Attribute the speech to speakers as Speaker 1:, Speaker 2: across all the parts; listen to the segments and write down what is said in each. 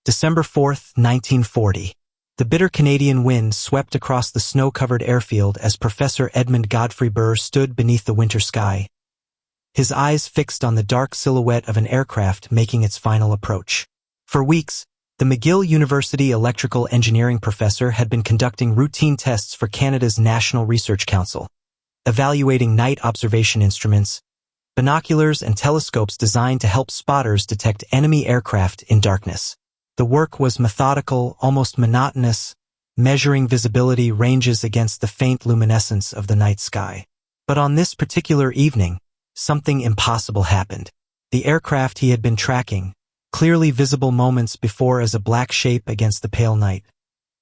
Speaker 1: December 4, 1940. The bitter Canadian wind swept across the snow-covered airfield as Professor Edmund Godfrey Burr stood beneath the winter sky, his eyes fixed on the dark silhouette of an aircraft making its final approach. For weeks, the McGill University electrical engineering professor had been conducting routine tests for Canada's National Research Council, evaluating night observation instruments, binoculars and telescopes designed to help spotters detect enemy aircraft in darkness. The work was methodical, almost monotonous, measuring visibility ranges against the faint luminescence of the night sky. But on this particular evening, something impossible happened. The aircraft he had been tracking, clearly visible moments before as a black shape against the pale night,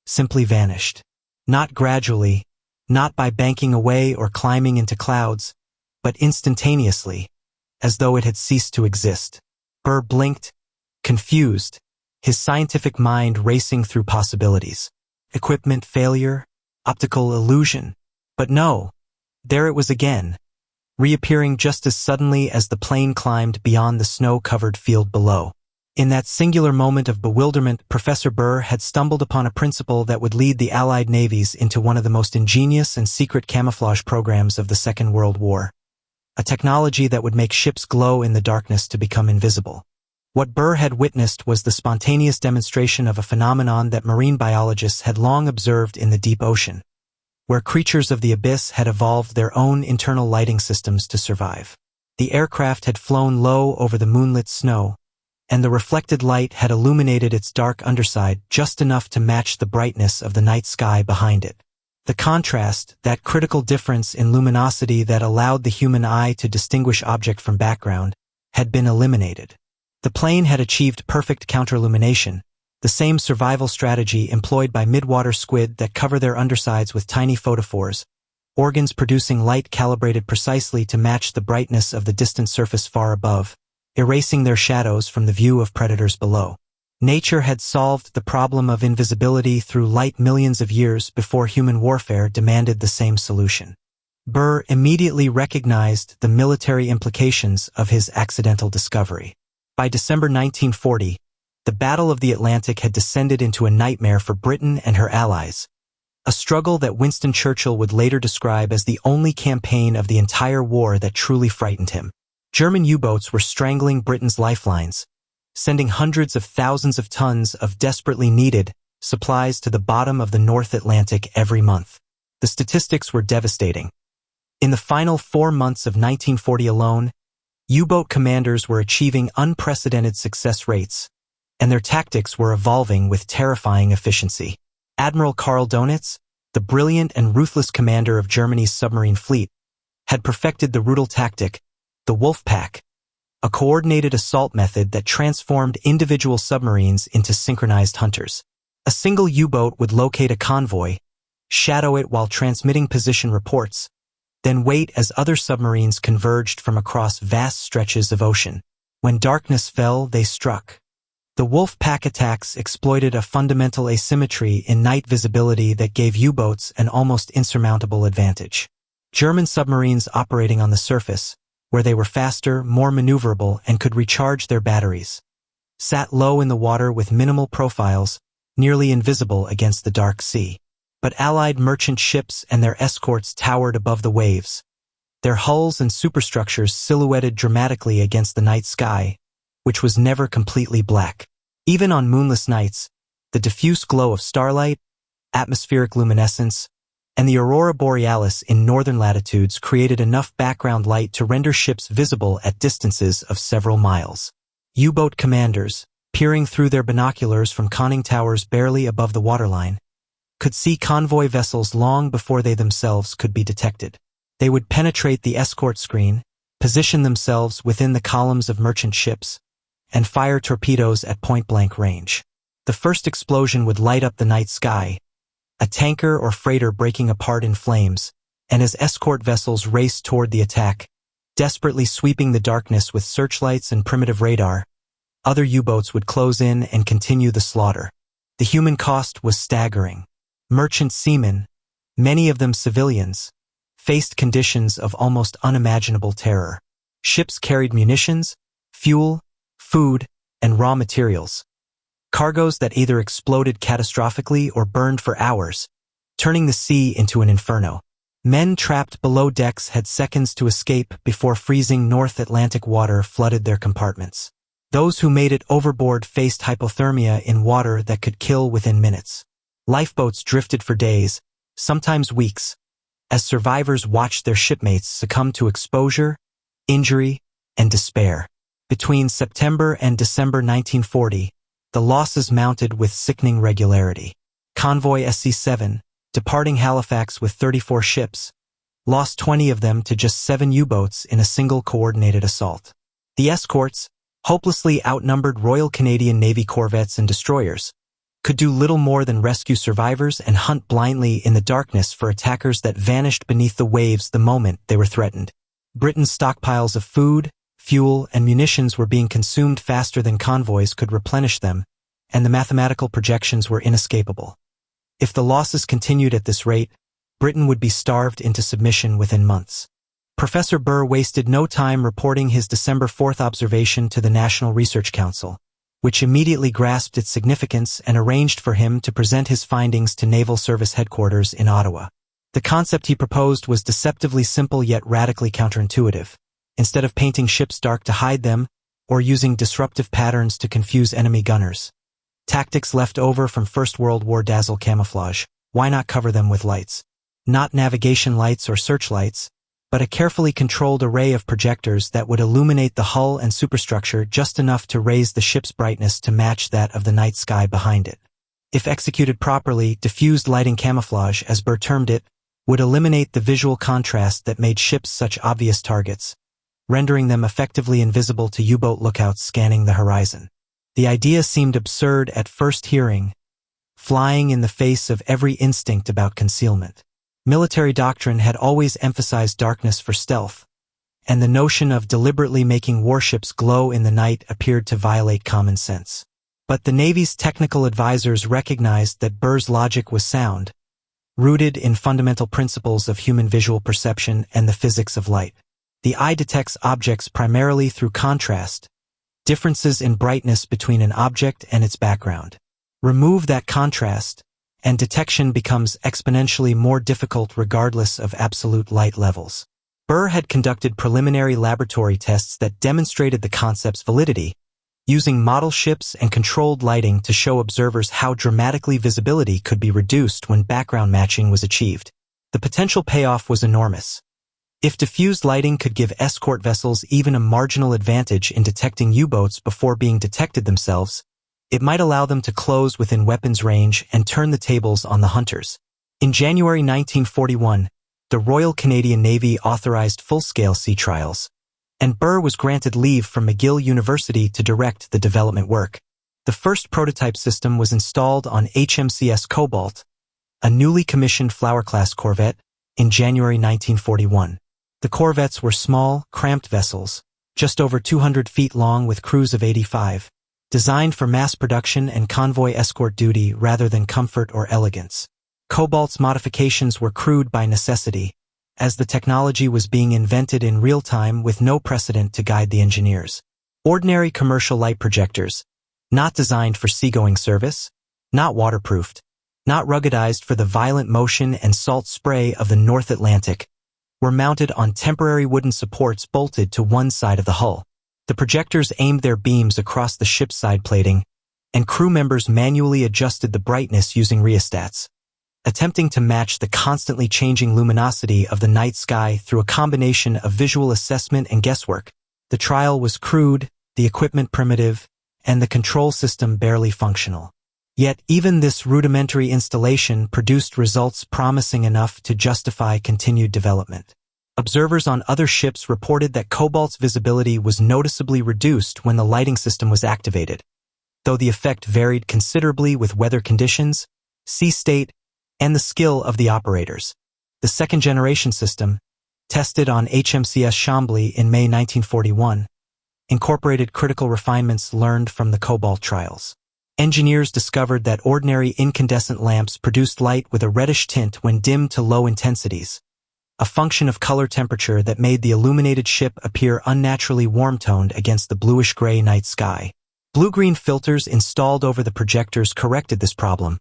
Speaker 1: simply vanished. Not gradually, not by banking away or climbing into clouds, but instantaneously, as though it had ceased to exist. Burr blinked, confused, his scientific mind racing through possibilities. Equipment failure, optical illusion. But no, there it was again, reappearing just as suddenly as the plane climbed beyond the snow-covered field below. In that singular moment of bewilderment, Professor Burr had stumbled upon a principle that would lead the Allied navies into one of the most ingenious and secret camouflage programs of the Second World War. A technology that would make ships glow in the darkness to become invisible. What Burr had witnessed was the spontaneous demonstration of a phenomenon that marine biologists had long observed in the deep ocean, where creatures of the abyss had evolved their own internal lighting systems to survive. The aircraft had flown low over the moonlit snow, and the reflected light had illuminated its dark underside just enough to match the brightness of the night sky behind it. The contrast, that critical difference in luminosity that allowed the human eye to distinguish object from background, had been eliminated. The plane had achieved perfect counter-illumination, the same survival strategy employed by midwater squid that cover their undersides with tiny photophores, organs producing light calibrated precisely to match the brightness of the distant surface far above, erasing their shadows from the view of predators below. Nature had solved the problem of invisibility through light millions of years before human warfare demanded the same solution. Burr immediately recognized the military implications of his accidental discovery. By December 1940, the Battle of the Atlantic had descended into a nightmare for Britain and her allies, a struggle that Winston Churchill would later describe as the only campaign of the entire war that truly frightened him. German U-boats were strangling Britain's lifelines, sending hundreds of thousands of tons of desperately needed supplies to the bottom of the North Atlantic every month. The statistics were devastating. In the final 4 months of 1940 alone, U-boat commanders were achieving unprecedented success rates, and their tactics were evolving with terrifying efficiency. Admiral Karl Donitz, the brilliant and ruthless commander of Germany's submarine fleet, had perfected the Rudel tactic, the Wolf Pack, a coordinated assault method that transformed individual submarines into synchronized hunters. A single U-boat would locate a convoy, shadow it while transmitting position reports, then wait as other submarines converged from across vast stretches of ocean. When darkness fell, they struck. The Wolf Pack attacks exploited a fundamental asymmetry in night visibility that gave U-boats an almost insurmountable advantage. German submarines operating on the surface, where they were faster, more maneuverable, and could recharge their batteries, sat low in the water with minimal profiles, nearly invisible against the dark sea. But Allied merchant ships and their escorts towered above the waves, their hulls and superstructures silhouetted dramatically against the night sky, which was never completely black. Even on moonless nights, the diffuse glow of starlight, atmospheric luminescence, and the aurora borealis in northern latitudes created enough background light to render ships visible at distances of several miles. U-boat commanders, peering through their binoculars from conning towers barely above the waterline, could see convoy vessels long before they themselves could be detected. They would penetrate the escort screen, position themselves within the columns of merchant ships, and fire torpedoes at point-blank range. The first explosion would light up the night sky, a tanker or freighter breaking apart in flames, and as escort vessels raced toward the attack, desperately sweeping the darkness with searchlights and primitive radar, other U-boats would close in and continue the slaughter. The human cost was staggering. Merchant seamen, many of them civilians, faced conditions of almost unimaginable terror. Ships carried munitions, fuel, food, and raw materials, cargoes that either exploded catastrophically or burned for hours, turning the sea into an inferno. Men trapped below decks had seconds to escape before freezing North Atlantic water flooded their compartments. Those who made it overboard faced hypothermia in water that could kill within minutes. Lifeboats drifted for days, sometimes weeks, as survivors watched their shipmates succumb to exposure, injury, and despair. Between September and December 1940, the losses mounted with sickening regularity. Convoy SC-7, departing Halifax with 34 ships, lost 20 of them to just 7 U-boats in a single coordinated assault. The escorts, hopelessly outnumbered Royal Canadian Navy corvettes and destroyers, could do little more than rescue survivors and hunt blindly in the darkness for attackers that vanished beneath the waves the moment they were threatened. Britain's stockpiles of food, fuel, and munitions were being consumed faster than convoys could replenish them, and the mathematical projections were inescapable. If the losses continued at this rate, Britain would be starved into submission within months. Professor Burr wasted no time reporting his December 4th observation to the National Research Council, which immediately grasped its significance and arranged for him to present his findings to Naval Service Headquarters in Ottawa. The concept he proposed was deceptively simple yet radically counterintuitive. Instead of painting ships dark to hide them, or using disruptive patterns to confuse enemy gunners, tactics left over from First World War dazzle camouflage, why not cover them with lights? Not navigation lights or searchlights, but a carefully controlled array of projectors that would illuminate the hull and superstructure just enough to raise the ship's brightness to match that of the night sky behind it. If executed properly, diffused lighting camouflage, as Burr termed it, would eliminate the visual contrast that made ships such obvious targets, rendering them effectively invisible to U-boat lookouts scanning the horizon. The idea seemed absurd at first hearing, flying in the face of every instinct about concealment. Military doctrine had always emphasized darkness for stealth, and the notion of deliberately making warships glow in the night appeared to violate common sense. But the Navy's technical advisors recognized that Burr's logic was sound, rooted in fundamental principles of human visual perception and the physics of light. The eye detects objects primarily through contrast, differences in brightness between an object and its background. Remove that contrast, and detection becomes exponentially more difficult regardless of absolute light levels. Burr had conducted preliminary laboratory tests that demonstrated the concept's validity, using model ships and controlled lighting to show observers how dramatically visibility could be reduced when background matching was achieved. The potential payoff was enormous. If diffused lighting could give escort vessels even a marginal advantage in detecting U-boats before being detected themselves, it might allow them to close within weapons range and turn the tables on the hunters. In January 1941, the Royal Canadian Navy authorized full-scale sea trials, and Burr was granted leave from McGill University to direct the development work. The first prototype system was installed on HMCS Cobalt, a newly commissioned Flower-class corvette, in January 1941. The corvettes were small, cramped vessels, just over 200 feet long with crews of 85. Designed for mass production and convoy escort duty rather than comfort or elegance. Cobalt's modifications were crude by necessity, as the technology was being invented in real time with no precedent to guide the engineers. Ordinary commercial light projectors, not designed for seagoing service, not waterproofed, not ruggedized for the violent motion and salt spray of the North Atlantic, were mounted on temporary wooden supports bolted to one side of the hull. The projectors aimed their beams across the ship's side plating, and crew members manually adjusted the brightness using rheostats, attempting to match the constantly changing luminosity of the night sky through a combination of visual assessment and guesswork. The trial was crude, the equipment primitive, and the control system barely functional. Yet even this rudimentary installation produced results promising enough to justify continued development. Observers on other ships reported that Cobalt's visibility was noticeably reduced when the lighting system was activated, though the effect varied considerably with weather conditions, sea state, and the skill of the operators. The second-generation system, tested on HMCS Chambly in May 1941, incorporated critical refinements learned from the Cobalt trials. Engineers discovered that ordinary incandescent lamps produced light with a reddish tint when dimmed to low intensities, a function of color temperature that made the illuminated ship appear unnaturally warm-toned against the bluish-gray night sky. Blue-green filters installed over the projectors corrected this problem,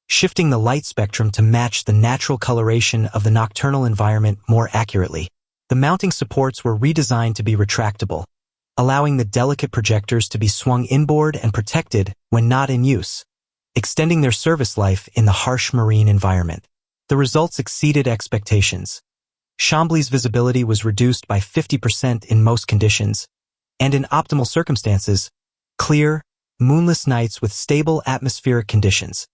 Speaker 1: shifting the light spectrum to match the natural coloration of the nocturnal environment more accurately. The mounting supports were redesigned to be retractable, allowing the delicate projectors to be swung inboard and protected when not in use, extending their service life in the harsh marine environment. The results exceeded expectations. Chambly's visibility was reduced by 50% in most conditions, and in optimal circumstances, clear, moonless nights with stable atmospheric conditions,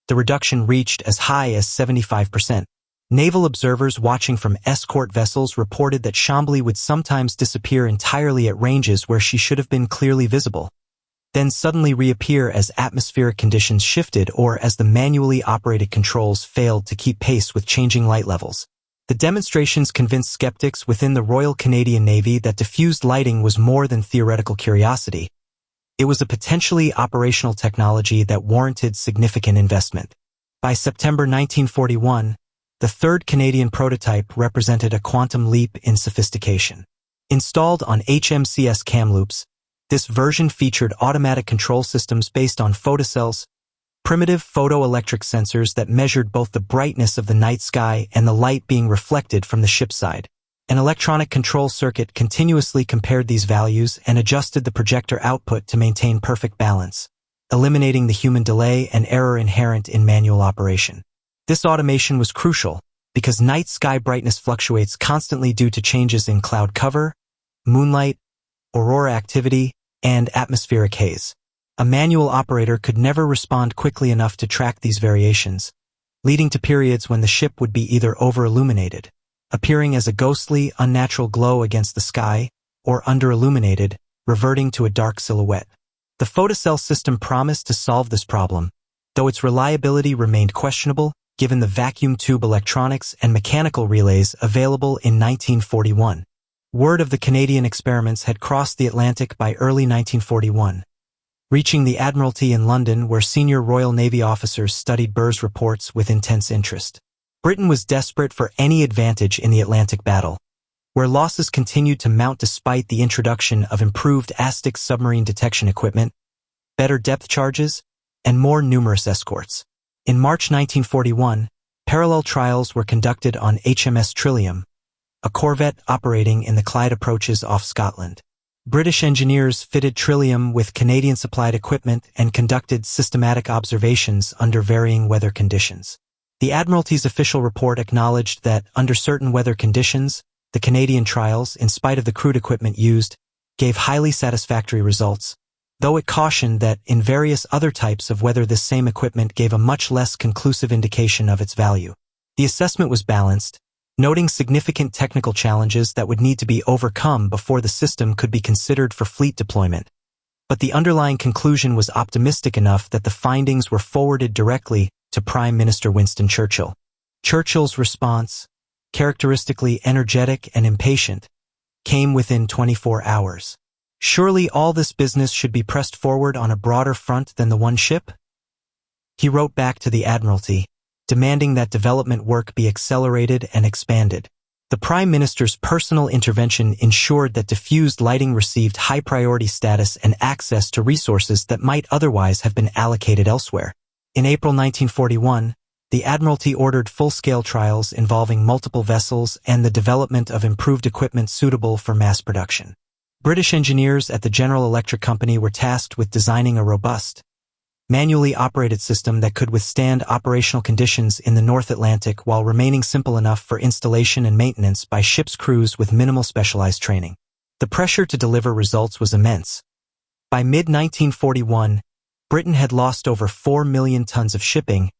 Speaker 1: the reduction reached as high as 75%. Naval observers watching from escort vessels reported that Chambly would sometimes disappear entirely at ranges where she should have been clearly visible, then suddenly reappear as atmospheric conditions shifted or as the manually operated controls failed to keep pace with changing light levels. The demonstrations convinced skeptics within the Royal Canadian Navy that diffused lighting was more than theoretical curiosity. It was a potentially operational technology that warranted significant investment. By September 1941, the third Canadian prototype represented a quantum leap in sophistication. Installed on HMCS Kamloops, this version featured automatic control systems based on photocells, primitive photoelectric sensors that measured both the brightness of the night sky and the light being reflected from the ship's side. An electronic control circuit continuously compared these values and adjusted the projector output to maintain perfect balance, eliminating the human delay and error inherent in manual operation. This automation was crucial because night sky brightness fluctuates constantly due to changes in cloud cover, moonlight, aurora activity, and atmospheric haze. A manual operator could never respond quickly enough to track these variations, leading to periods when the ship would be either over-illuminated, appearing as a ghostly, unnatural glow against the sky, or under-illuminated, reverting to a dark silhouette. The photocell system promised to solve this problem, though its reliability remained questionable given the vacuum tube electronics and mechanical relays available in 1941. Word of the Canadian experiments had crossed the Atlantic by early 1941, reaching the Admiralty in London where senior Royal Navy officers studied Burr's reports with intense interest. Britain was desperate for any advantage in the Atlantic battle, where losses continued to mount despite the introduction of improved ASTIC submarine detection equipment, better depth charges, and more numerous escorts. In March 1941, parallel trials were conducted on HMS Trillium, a corvette operating in the Clyde approaches off Scotland. British engineers fitted Trillium with Canadian-supplied equipment and conducted systematic observations under varying weather conditions. The Admiralty's official report acknowledged that, under certain weather conditions, the Canadian trials, in spite of the crude equipment used, gave highly satisfactory results, though it cautioned that in various other types of weather this same equipment gave a much less conclusive indication of its value. The assessment was balanced, noting significant technical challenges that would need to be overcome before the system could be considered for fleet deployment. But the underlying conclusion was optimistic enough that the findings were forwarded directly to Prime Minister Winston Churchill. Churchill's response, characteristically energetic and impatient, came within 24 hours. Surely all this business should be pressed forward on a broader front than the one ship? He wrote back to the Admiralty, demanding that development work be accelerated and expanded. The Prime Minister's personal intervention ensured that diffused lighting received high-priority status and access to resources that might otherwise have been allocated elsewhere. In April 1941, the Admiralty ordered full-scale trials involving multiple vessels and the development of improved equipment suitable for mass production. British engineers at the General Electric Company were tasked with designing a robust, manually operated system that could withstand operational conditions in the North Atlantic while remaining simple enough for installation and maintenance by ship's crews with minimal specialized training. The pressure to deliver results was immense. By mid-1941, Britain had lost over 4 million tons of shipping,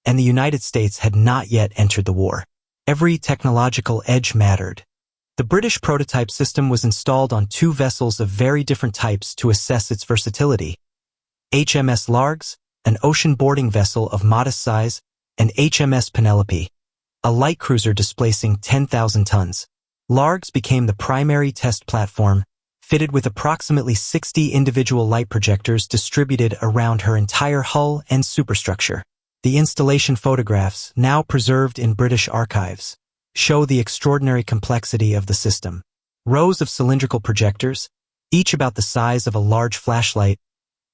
Speaker 1: and the United States had not yet entered the war. Every technological edge mattered. The British prototype system was installed on 2 vessels of very different types to assess its versatility. HMS Larch, an ocean boarding vessel of modest size, and HMS Penelope, a light cruiser displacing 10,000 tons. Larch became the primary test platform, fitted with approximately 60 individual light projectors distributed around her entire hull and superstructure. The installation photographs, now preserved in British archives, show the extraordinary complexity of the system. Rows of cylindrical projectors, each about the size of a large flashlight,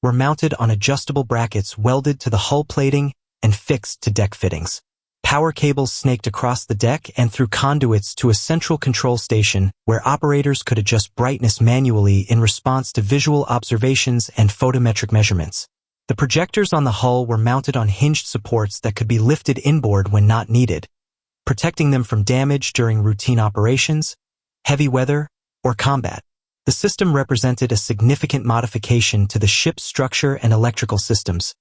Speaker 1: were mounted on adjustable brackets welded to the hull plating and fixed to deck fittings. Power cables snaked across the deck and through conduits to a central control station where operators could adjust brightness manually in response to visual observations and photometric measurements. The projectors on the hull were mounted on hinged supports that could be lifted inboard when not needed, protecting them from damage during routine operations, heavy weather, or combat. The system represented a significant modification to the ship's structure and electrical systems,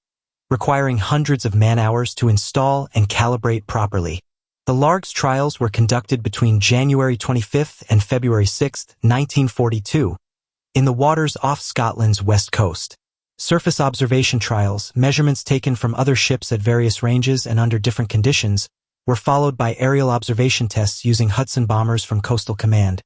Speaker 1: requiring hundreds of man-hours to install and calibrate properly. The Larg's trials were conducted between January 25 and February 6, 1942, in the waters off Scotland's west coast. Surface observation trials, measurements taken from other ships at various ranges and under different conditions, were followed by aerial observation tests using Hudson bombers from Coastal Command,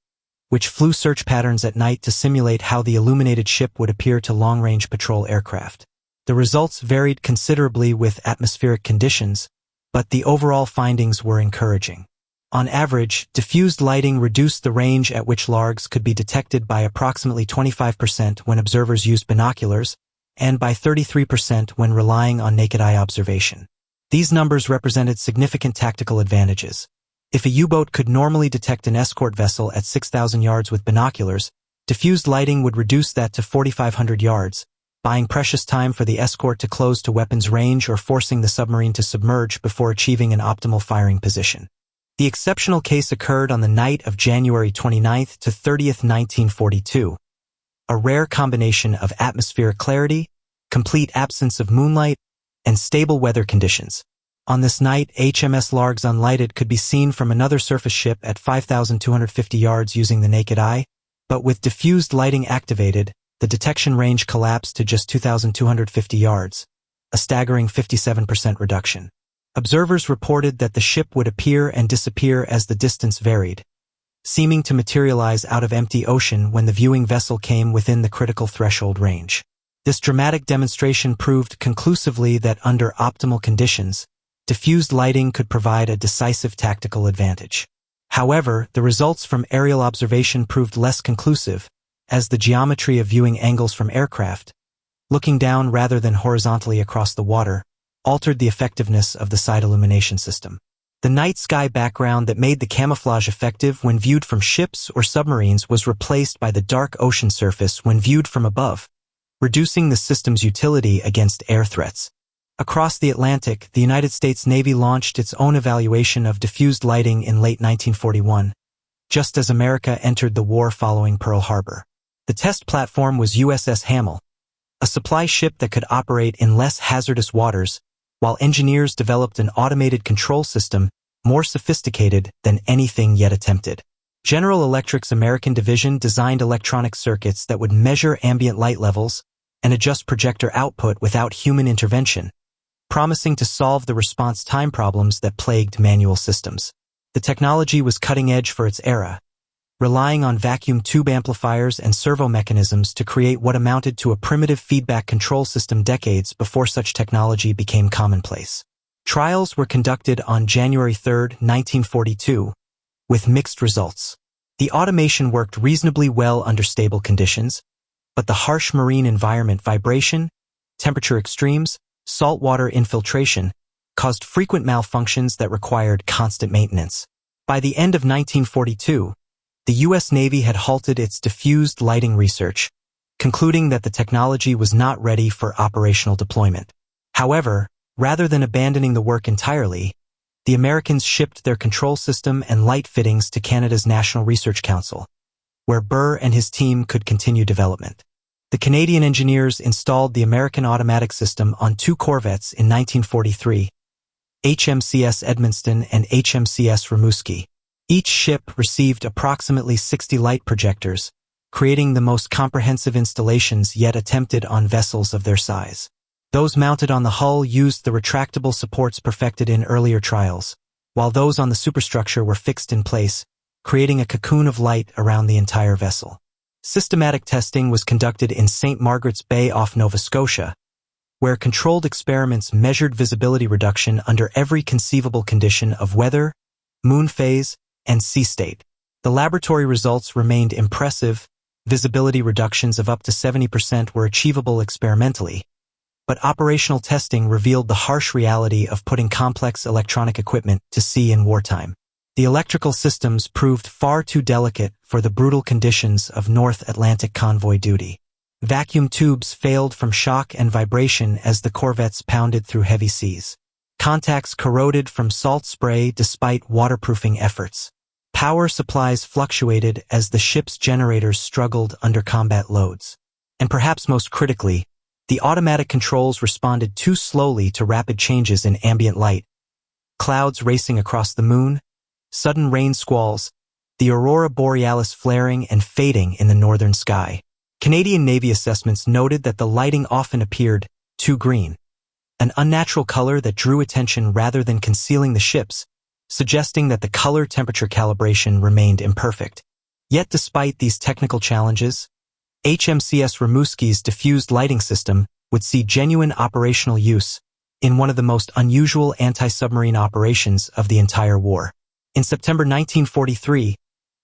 Speaker 1: which flew search patterns at night to simulate how the illuminated ship would appear to long-range patrol aircraft. The results varied considerably with atmospheric conditions, but the overall findings were encouraging. On average, diffused lighting reduced the range at which Largs could be detected by approximately 25% when observers used binoculars, and by 33% when relying on naked eye observation. These numbers represented significant tactical advantages. If a U-boat could normally detect an escort vessel at 6,000 yards with binoculars, diffused lighting would reduce that to 4,500 yards, buying precious time for the escort to close to weapons range or forcing the submarine to submerge before achieving an optimal firing position. The exceptional case occurred on the night of January 29 to 30, 1942. A rare combination of atmospheric clarity, complete absence of moonlight, and stable weather conditions. On this night, HMS Largs unlighted could be seen from another surface ship at 5,250 yards using the naked eye, but with diffused lighting activated, the detection range collapsed to just 2,250 yards, a staggering 57% reduction. Observers reported that the ship would appear and disappear as the distance varied, seeming to materialize out of empty ocean when the viewing vessel came within the critical threshold range. This dramatic demonstration proved conclusively that under optimal conditions, diffused lighting could provide a decisive tactical advantage. However, the results from aerial observation proved less conclusive, as the geometry of viewing angles from aircraft, looking down rather than horizontally across the water, altered the effectiveness of the side illumination system. The night sky background that made the camouflage effective when viewed from ships or submarines was replaced by the dark ocean surface when viewed from above, reducing the system's utility against air threats. Across the Atlantic, the United States Navy launched its own evaluation of diffused lighting in late 1941, just as America entered the war following Pearl Harbor. The test platform was USS Hamel, a supply ship that could operate in less hazardous waters, while engineers developed an automated control system more sophisticated than anything yet attempted. General Electric's American division designed electronic circuits that would measure ambient light levels and adjust projector output without human intervention, promising to solve the response time problems that plagued manual systems. The technology was cutting edge for its era, relying on vacuum tube amplifiers and servo mechanisms to create what amounted to a primitive feedback control system decades before such technology became commonplace. Trials were conducted on January 3, 1942, with mixed results. The automation worked reasonably well under stable conditions, but the harsh marine environment vibration, temperature extremes, saltwater infiltration caused frequent malfunctions that required constant maintenance. By the end of 1942, the U.S. Navy had halted its diffused lighting research, concluding that the technology was not ready for operational deployment. However, rather than abandoning the work entirely, the Americans shipped their control system and light fittings to Canada's National Research Council, where Burr and his team could continue development. The Canadian engineers installed the American automatic system on 2 corvettes in 1943, HMCS Edmundston and HMCS Rimouski. Each ship received approximately 60 light projectors, creating the most comprehensive installations yet attempted on vessels of their size. Those mounted on the hull used the retractable supports perfected in earlier trials, while those on the superstructure were fixed in place, creating a cocoon of light around the entire vessel. Systematic testing was conducted in St. Margaret's Bay off Nova Scotia, where controlled experiments measured visibility reduction under every conceivable condition of weather, moon phase, and sea state. The laboratory results remained impressive, visibility reductions of up to 70% were achievable experimentally, but operational testing revealed the harsh reality of putting complex electronic equipment to sea in wartime. The electrical systems proved far too delicate for the brutal conditions of North Atlantic convoy duty. Vacuum tubes failed from shock and vibration as the corvettes pounded through heavy seas. Contacts corroded from salt spray despite waterproofing efforts. Power supplies fluctuated as the ship's generators struggled under combat loads. And perhaps most critically, the automatic controls responded too slowly to rapid changes in ambient light. Clouds racing across the moon, sudden rain squalls, the aurora borealis flaring and fading in the northern sky. Canadian Navy assessments noted that the lighting often appeared too green, an unnatural color that drew attention rather than concealing the ships, suggesting that the color-temperature calibration remained imperfect. Yet despite these technical challenges, HMCS Rimouski's diffused lighting system would see genuine operational use in one of the most unusual anti-submarine operations of the entire war. In September 1943,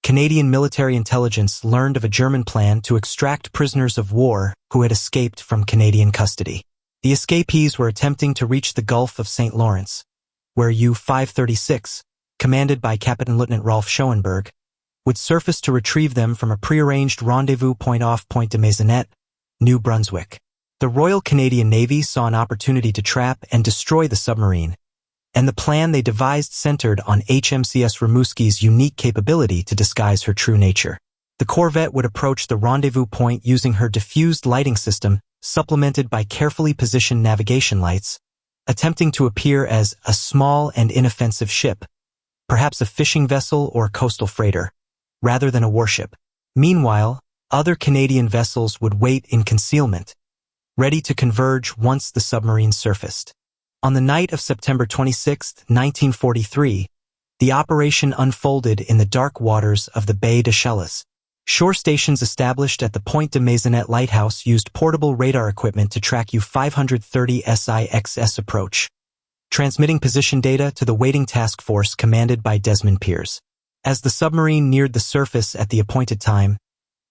Speaker 1: Canadian military intelligence learned of a German plan to extract prisoners of war who had escaped from Canadian custody. The escapees were attempting to reach the Gulf of St. Lawrence, where U-536, commanded by Captain Lieutenant Rolf Schoenberg, would surface to retrieve them from a prearranged rendezvous point off Point Demasanet, New Brunswick. The Royal Canadian Navy saw an opportunity to trap and destroy the submarine, and the plan they devised centered on HMCS Rimouski's unique capability to disguise her true nature. The corvette would approach the rendezvous point using her diffused lighting system, supplemented by carefully positioned navigation lights, attempting to appear as a small and inoffensive ship, perhaps a fishing vessel or coastal freighter, rather than a warship. Meanwhile, other Canadian vessels would wait in concealment, ready to converge once the submarine surfaced. On the night of September 26, 1943, the operation unfolded in the dark waters of the Baie des Chalets. Shore stations established at the Point Demasanet lighthouse used portable radar equipment to track U-530 SIXS approach, transmitting position data to the waiting task force commanded by Desmond Pearce. As the submarine neared the surface at the appointed time,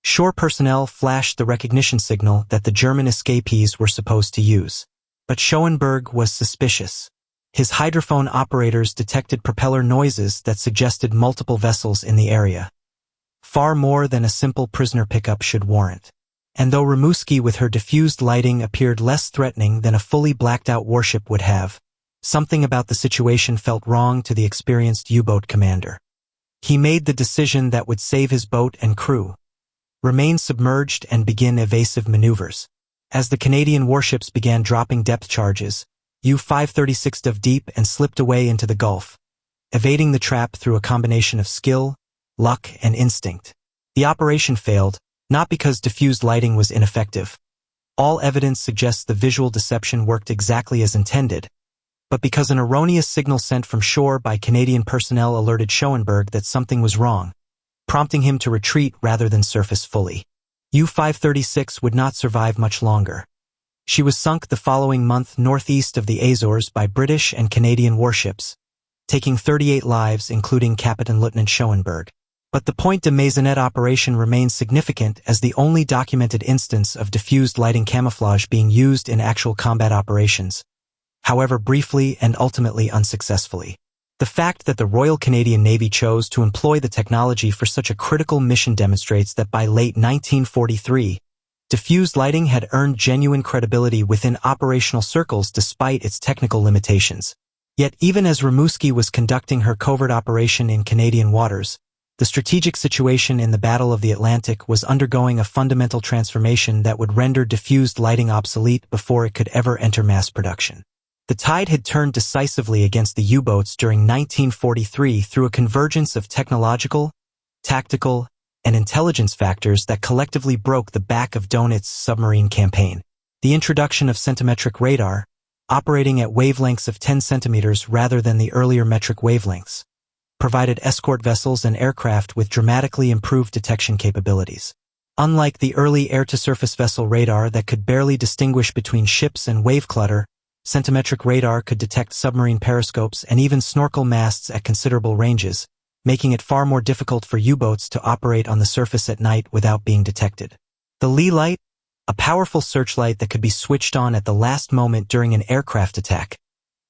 Speaker 1: shore personnel flashed the recognition signal that the German escapees were supposed to use. But Schoenberg was suspicious. His hydrophone operators detected propeller noises that suggested multiple vessels in the area, far more than a simple prisoner pickup should warrant. And though Rimouski with her diffused lighting appeared less threatening than a fully blacked-out warship would have, something about the situation felt wrong to the experienced U-boat commander. He made the decision that would save his boat and crew: remain submerged and begin evasive maneuvers. As the Canadian warships began dropping depth charges, U-536 dove deep and slipped away into the Gulf, evading the trap through a combination of skill, luck, and instinct. The operation failed, not because diffused lighting was ineffective. All evidence suggests the visual deception worked exactly as intended, but because an erroneous signal sent from shore by Canadian personnel alerted Schoenberg that something was wrong, prompting him to retreat rather than surface fully. U-536 would not survive much longer. She was sunk the following month northeast of the Azores by British and Canadian warships, taking 38 lives including Captain Lieutenant Schoenberg. But the Point Demasanet operation remains significant as the only documented instance of diffused lighting camouflage being used in actual combat operations, however briefly and ultimately unsuccessfully. The fact that the Royal Canadian Navy chose to employ the technology for such a critical mission demonstrates that by late 1943, diffused lighting had earned genuine credibility within operational circles despite its technical limitations. Yet even as Rimouski was conducting her covert operation in Canadian waters, the strategic situation in the Battle of the Atlantic was undergoing a fundamental transformation that would render diffused lighting obsolete before it could ever enter mass production. The tide had turned decisively against the U-boats during 1943 through a convergence of technological, tactical, and intelligence factors that collectively broke the back of Donit's submarine campaign. The introduction of centimetric radar, operating at wavelengths of 10 centimeters rather than the earlier metric wavelengths, provided escort vessels and aircraft with dramatically improved detection capabilities. Unlike the early air-to-surface vessel radar that could barely distinguish between ships and wave clutter, centimetric radar could detect submarine periscopes and even snorkel masts at considerable ranges, making it far more difficult for U-boats to operate on the surface at night without being detected. The lee light, a powerful searchlight that could be switched on at the last moment during an aircraft attack,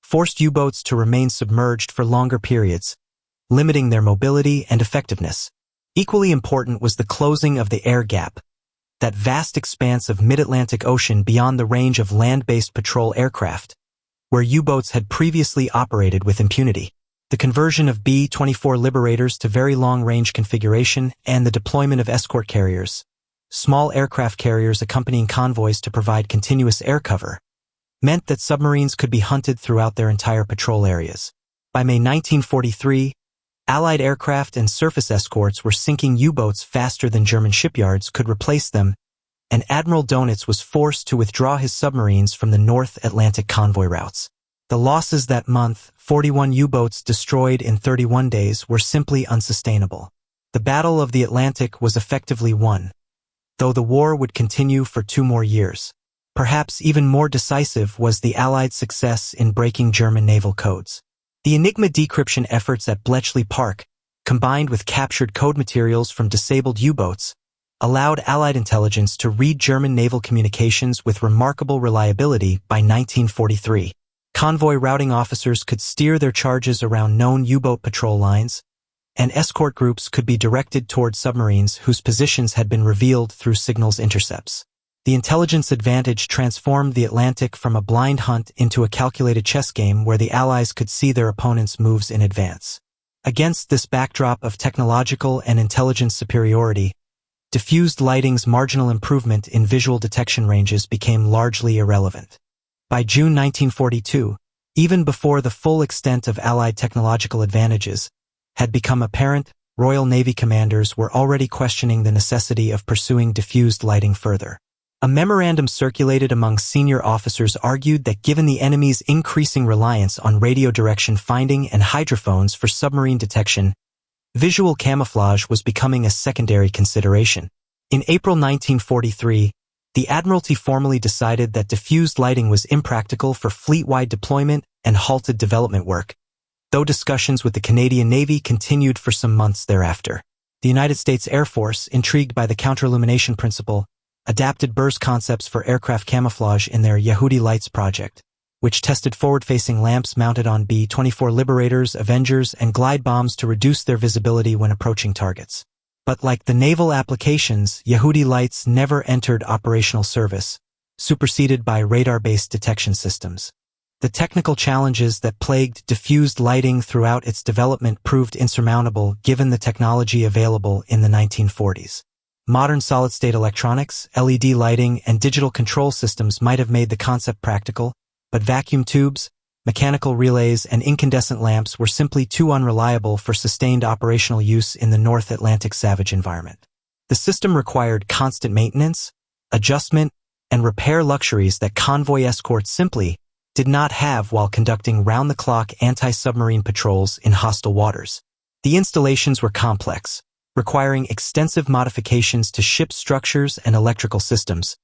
Speaker 1: forced U-boats to remain submerged for longer periods, limiting their mobility and effectiveness. Equally important was the closing of the air gap, that vast expanse of mid-Atlantic Ocean beyond the range of land-based patrol aircraft, where U-boats had previously operated with impunity. The conversion of B-24 Liberators to very long-range configuration and the deployment of escort carriers, small aircraft carriers accompanying convoys to provide continuous air cover, meant that submarines could be hunted throughout their entire patrol areas. By May 1943, Allied aircraft and surface escorts were sinking U-boats faster than German shipyards could replace them, and Admiral Donitz was forced to withdraw his submarines from the North Atlantic convoy routes. The losses that month, 41 U-boats destroyed in 31 days, were simply unsustainable. The Battle of the Atlantic was effectively won, though the war would continue for 2 more years. Perhaps even more decisive was the Allied success in breaking German naval codes. The Enigma decryption efforts at Bletchley Park, combined with captured code materials from disabled U-boats, allowed Allied intelligence to read German naval communications with remarkable reliability by 1943. Convoy routing officers could steer their charges around known U-boat patrol lines, and escort groups could be directed toward submarines whose positions had been revealed through signals intercepts. The intelligence advantage transformed the Atlantic from a blind hunt into a calculated chess game where the Allies could see their opponents' moves in advance. Against this backdrop of technological and intelligence superiority, diffused lighting's marginal improvement in visual detection ranges became largely irrelevant. By June 1942, even before the full extent of Allied technological advantages had become apparent, Royal Navy commanders were already questioning the necessity of pursuing diffused lighting further. A memorandum circulated among senior officers argued that given the enemy's increasing reliance on radio direction finding and hydrophones for submarine detection, visual camouflage was becoming a secondary consideration. In April 1943, the Admiralty formally decided that diffused lighting was impractical for fleet-wide deployment and halted development work, though discussions with the Canadian Navy continued for some months thereafter. The United States Air Force, intrigued by the counter-illumination principle, adapted Burr's concepts for aircraft camouflage in their Yehudi Lights project, which tested forward-facing lamps mounted on B-24 Liberators, Avengers, and glide bombs to reduce their visibility when approaching targets. But like the naval applications, Yehudi Lights never entered operational service, superseded by radar-based detection systems. The technical challenges that plagued diffused lighting throughout its development proved insurmountable given the technology available in the 1940s. Modern solid-state electronics, LED lighting, and digital control systems might have made the concept practical, but vacuum tubes, mechanical relays, and incandescent lamps were simply too unreliable for sustained operational use in the North Atlantic savage environment. The system required constant maintenance, adjustment, and repair luxuries that convoy escorts simply did not have while conducting round-the-clock anti-submarine patrols in hostile waters. The installations were complex, requiring extensive modifications to ship structures and electrical systems,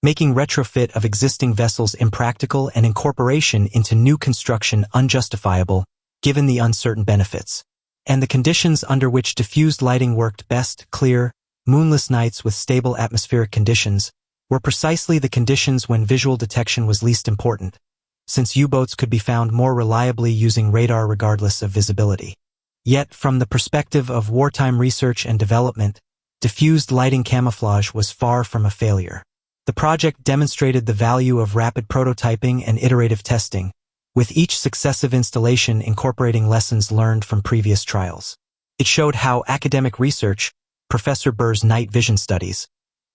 Speaker 1: making retrofit of existing vessels impractical and incorporation into new construction unjustifiable, given the uncertain benefits. And the conditions under which diffused lighting worked best, clear, moonless nights with stable atmospheric conditions, were precisely the conditions when visual detection was least important, since U-boats could be found more reliably using radar regardless of visibility. Yet, from the perspective of wartime research and development, diffused lighting camouflage was far from a failure. The project demonstrated the value of rapid prototyping and iterative testing, with each successive installation incorporating lessons learned from previous trials. It showed how academic research, Professor Burr's night vision studies,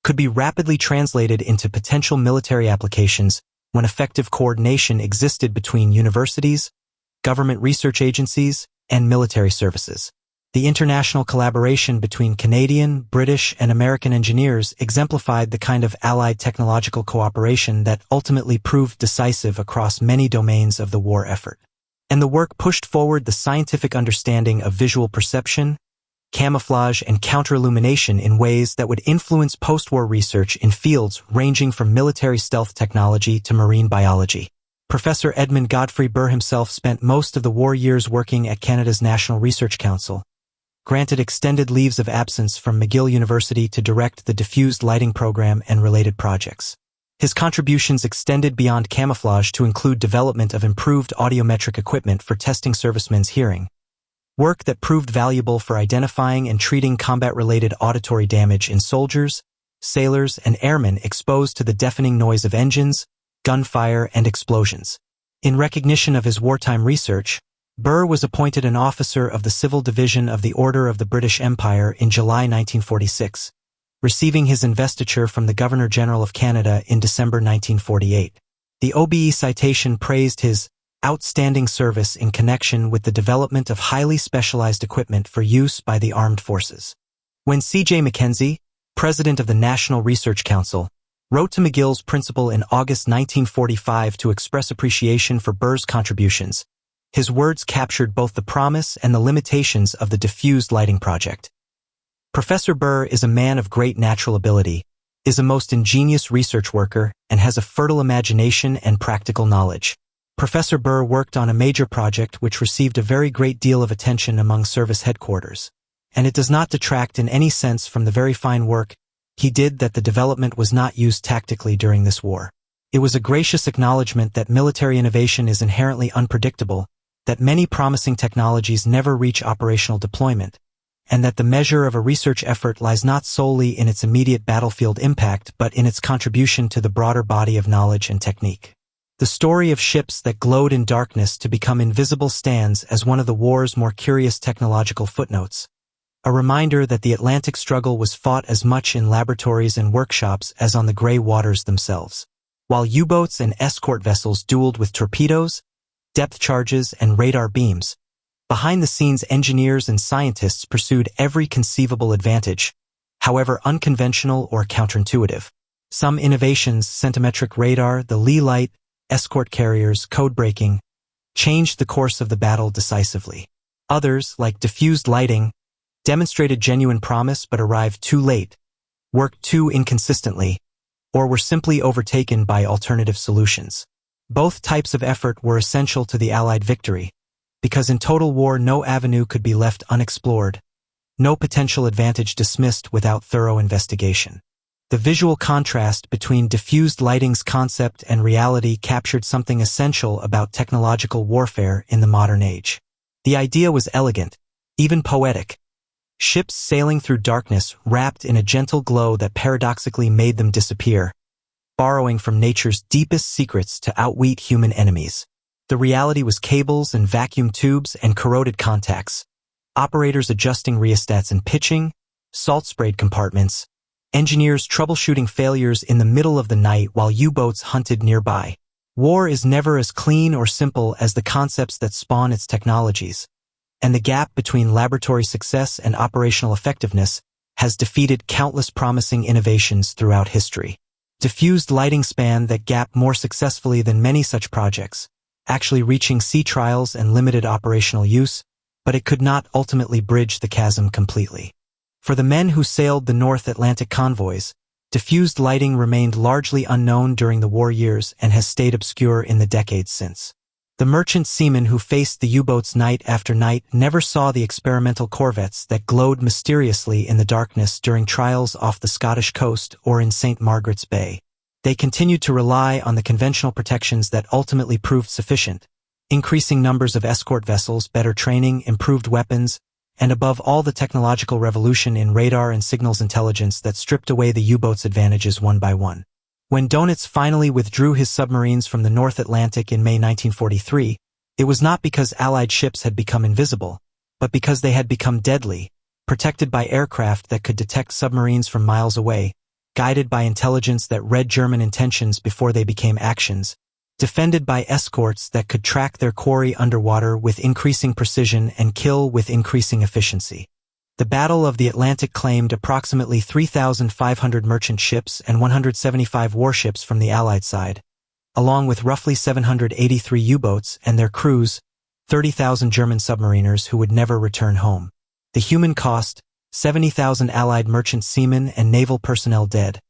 Speaker 1: could be rapidly translated into potential military applications when effective coordination existed between universities, government research agencies, and military services. The international collaboration between Canadian, British, and American engineers exemplified the kind of Allied technological cooperation that ultimately proved decisive across many domains of the war effort. And the work pushed forward the scientific understanding of visual perception, camouflage, and counter-illumination in ways that would influence post-war research in fields ranging from military stealth technology to marine biology. Professor Edmund Godfrey Burr himself spent most of the war years working at Canada's National Research Council, granted extended leaves of absence from McGill University to direct the diffused lighting program and related projects. His contributions extended beyond camouflage to include development of improved audiometric equipment for testing servicemen's hearing, work that proved valuable for identifying and treating combat-related auditory damage in soldiers, sailors, and airmen exposed to the deafening noise of engines, gunfire, and explosions. In recognition of his wartime research, Burr was appointed an officer of the Civil Division of the Order of the British Empire in July 1946, receiving his investiture from the Governor-General of Canada in December 1948. The OBE citation praised his outstanding service in connection with the development of highly specialized equipment for use by the armed forces. When C.J. Mackenzie, president of the National Research Council, wrote to McGill's principal in August 1945 to express appreciation for Burr's contributions, his words captured both the promise and the limitations of the diffused lighting project. Professor Burr is a man of great natural ability, is a most ingenious research worker, and has a fertile imagination and practical knowledge. Professor Burr worked on a major project which received a very great deal of attention among service headquarters, and it does not detract in any sense from the very fine work he did that the development was not used tactically during this war. It was a gracious acknowledgement that military innovation is inherently unpredictable, that many promising technologies never reach operational deployment, and that the measure of a research effort lies not solely in its immediate battlefield impact but in its contribution to the broader body of knowledge and technique. The story of ships that glowed in darkness to become invisible stands as one of the war's more curious technological footnotes, a reminder that the Atlantic struggle was fought as much in laboratories and workshops as on the gray waters themselves. While U-boats and escort vessels dueled with torpedoes, depth charges, and radar beams, behind the scenes engineers and scientists pursued every conceivable advantage, however unconventional or counterintuitive. Some innovations, centimetric radar, the Lee light, escort carriers, code-breaking, changed the course of the battle decisively. Others, like diffused lighting, demonstrated genuine promise but arrived too late, worked too inconsistently, or were simply overtaken by alternative solutions. Both types of effort were essential to the Allied victory, because in total war no avenue could be left unexplored, no potential advantage dismissed without thorough investigation. The visual contrast between diffused lighting's concept and reality captured something essential about technological warfare in the modern age. The idea was elegant, even poetic. Ships sailing through darkness wrapped in a gentle glow that paradoxically made them disappear, borrowing from nature's deepest secrets to outwit human enemies. The reality was cables and vacuum tubes and corroded contacts, operators adjusting rheostats and pitching, salt-sprayed compartments, engineers troubleshooting failures in the middle of the night while U-boats hunted nearby. War is never as clean or simple as the concepts that spawn its technologies, and the gap between laboratory success and operational effectiveness has defeated countless promising innovations throughout history. Diffused lighting spanned that gap more successfully than many such projects, actually reaching sea trials and limited operational use, but it could not ultimately bridge the chasm completely. For the men who sailed the North Atlantic convoys, diffused lighting remained largely unknown during the war years and has stayed obscure in the decades since. The merchant seamen who faced the U-boats night after night never saw the experimental corvettes that glowed mysteriously in the darkness during trials off the Scottish coast or in St. Margaret's Bay. They continued to rely on the conventional protections that ultimately proved sufficient: increasing numbers of escort vessels, better training, improved weapons, and above all the technological revolution in radar and signals intelligence that stripped away the U-boats' advantages one by one. When Dönitz finally withdrew his submarines from the North Atlantic in May 1943, it was not because Allied ships had become invisible, but because they had become deadly, protected by aircraft that could detect submarines from miles away, guided by intelligence that read German intentions before they became actions, defended by escorts that could track their quarry underwater with increasing precision and kill with increasing efficiency. The Battle of the Atlantic claimed approximately 3,500 merchant ships and 175 warships from the Allied side, along with roughly 783 U-boats and their crews, 30,000 German submariners who would never return home. The human cost, 70,000 Allied merchant seamen and naval personnel dead,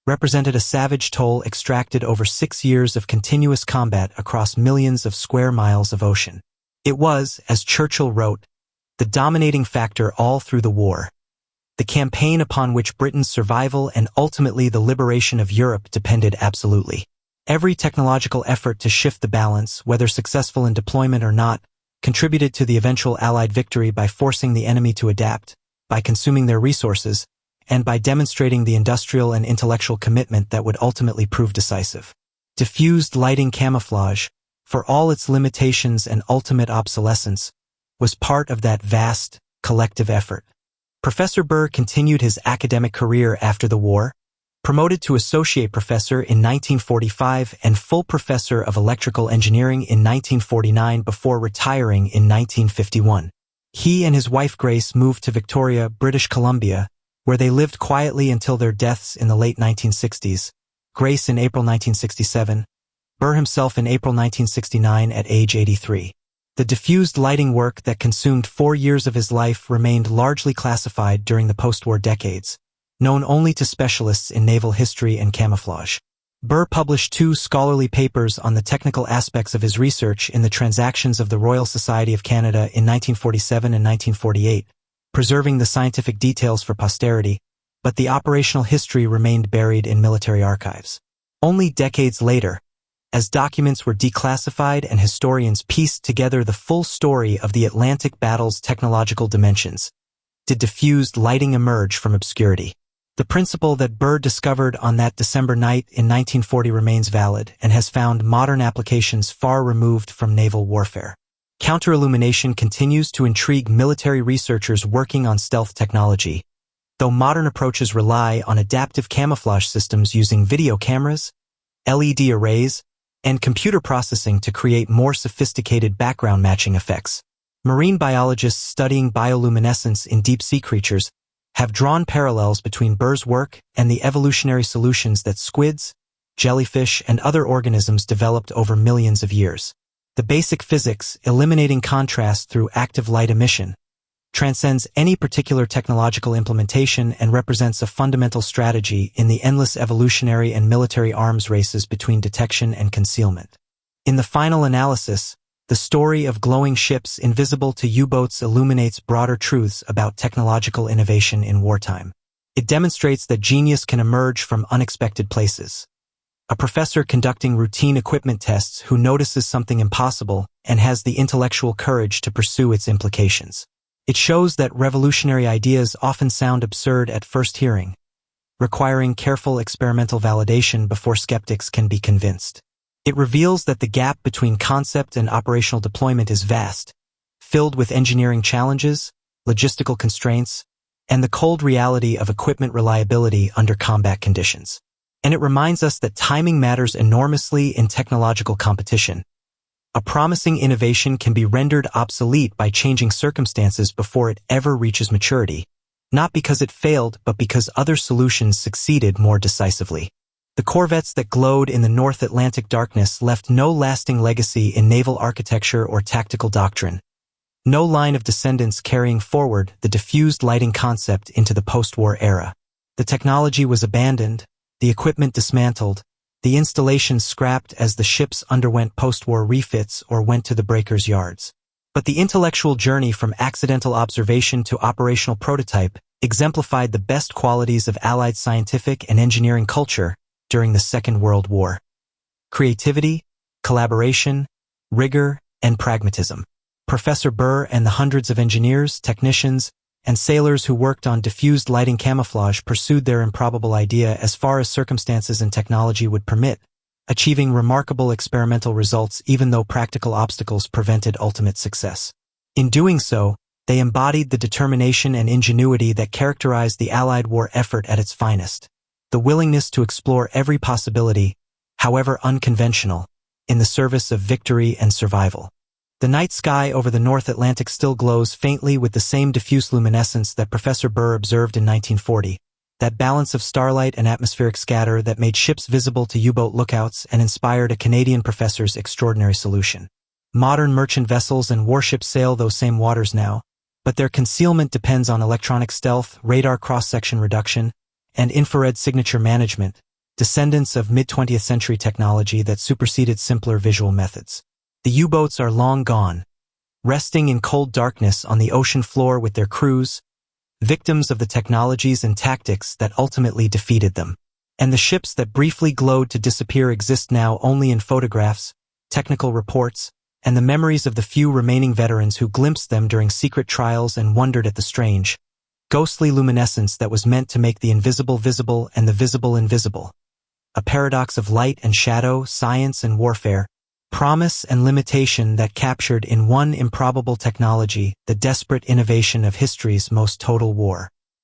Speaker 1: represented a savage toll extracted over 6 years of continuous combat across millions of square miles of ocean. It was, as Churchill wrote, the dominating factor all through the war. The campaign upon which Britain's survival and ultimately the liberation of Europe depended absolutely. Every technological effort to shift the balance, whether successful in deployment or not, contributed to the eventual Allied victory by forcing the enemy to adapt, by consuming their resources, and by demonstrating the industrial and intellectual commitment that would ultimately prove decisive. Diffused lighting camouflage, for all its limitations and ultimate obsolescence, was part of that vast, collective effort. Professor Burr continued his academic career after the war, promoted to associate professor in 1945 and full professor of electrical engineering in 1949 before retiring in 1951. He and his wife Grace moved to Victoria, British Columbia, where they lived quietly until their deaths in the late 1960s, Grace in April 1967, Burr himself in April 1969 at age 83. The diffused lighting work that consumed 4 years of his life remained largely classified during the post-war decades, known only to specialists in naval history and camouflage. Burr published 2 scholarly papers on the technical aspects of his research in the Transactions of the Royal Society of Canada in 1947 and 1948, preserving the scientific details for posterity, but the operational history remained buried in military archives. Only decades later, as documents were declassified and historians pieced together the full story of the Atlantic battle's technological dimensions, did diffused lighting emerge from obscurity. The principle that Burr discovered on that December night in 1940 remains valid and has found modern applications far removed from naval warfare. Counter-illumination continues to intrigue military researchers working on stealth technology, though modern approaches rely on adaptive camouflage systems using video cameras, LED arrays, and computer processing to create more sophisticated background matching effects. Marine biologists studying bioluminescence in deep-sea creatures have drawn parallels between Burr's work and the evolutionary solutions that squids, jellyfish, and other organisms developed over millions of years. The basic physics, eliminating contrast through active light emission, transcends any particular technological implementation and represents a fundamental strategy in the endless evolutionary and military arms races between detection and concealment. In the final analysis, the story of glowing ships invisible to U-boats illuminates broader truths about technological innovation in wartime. It demonstrates that genius can emerge from unexpected places. A professor conducting routine equipment tests who notices something impossible and has the intellectual courage to pursue its implications. It shows that revolutionary ideas often sound absurd at first hearing, requiring careful experimental validation before skeptics can be convinced. It reveals that the gap between concept and operational deployment is vast, filled with engineering challenges, logistical constraints, and the cold reality of equipment reliability under combat conditions. And it reminds us that timing matters enormously in technological competition. A promising innovation can be rendered obsolete by changing circumstances before it ever reaches maturity, not because it failed, but because other solutions succeeded more decisively. The corvettes that glowed in the North Atlantic darkness left no lasting legacy in naval architecture or tactical doctrine. No line of descendants carrying forward the diffused lighting concept into the post-war era. The technology was abandoned, the equipment dismantled, the installations scrapped as the ships underwent post-war refits or went to the breakers' yards. But the intellectual journey from accidental observation to operational prototype exemplified the best qualities of Allied scientific and engineering culture during the Second World War: creativity, collaboration, rigor, and pragmatism. Professor Burr and the hundreds of engineers, technicians, and sailors who worked on diffused lighting camouflage pursued their improbable idea as far as circumstances and technology would permit, achieving remarkable experimental results even though practical obstacles prevented ultimate success. In doing so, they embodied the determination and ingenuity that characterized the Allied war effort at its finest, the willingness to explore every possibility, however unconventional, in the service of victory and survival. The night sky over the North Atlantic still glows faintly with the same diffuse luminescence that Professor Burr observed in 1940, that balance of starlight and atmospheric scatter that made ships visible to U-boat lookouts and inspired a Canadian professor's extraordinary solution. Modern merchant vessels and warships sail those same waters now, but their concealment depends on electronic stealth, radar cross-section reduction, and infrared signature management, descendants of mid-20th century technology that superseded simpler visual methods. The U-boats are long gone, resting in cold darkness on the ocean floor with their crews, victims of the technologies and tactics that ultimately defeated them. And the ships that briefly glowed to disappear exist now only in photographs, technical reports, and the memories of the few remaining veterans who glimpsed them during secret trials and wondered at the strange, ghostly luminescence that was meant to make the invisible visible and the visible invisible. A paradox of light and shadow, science and warfare, promise and limitation that captured in one improbable technology the desperate innovation of history's most total war.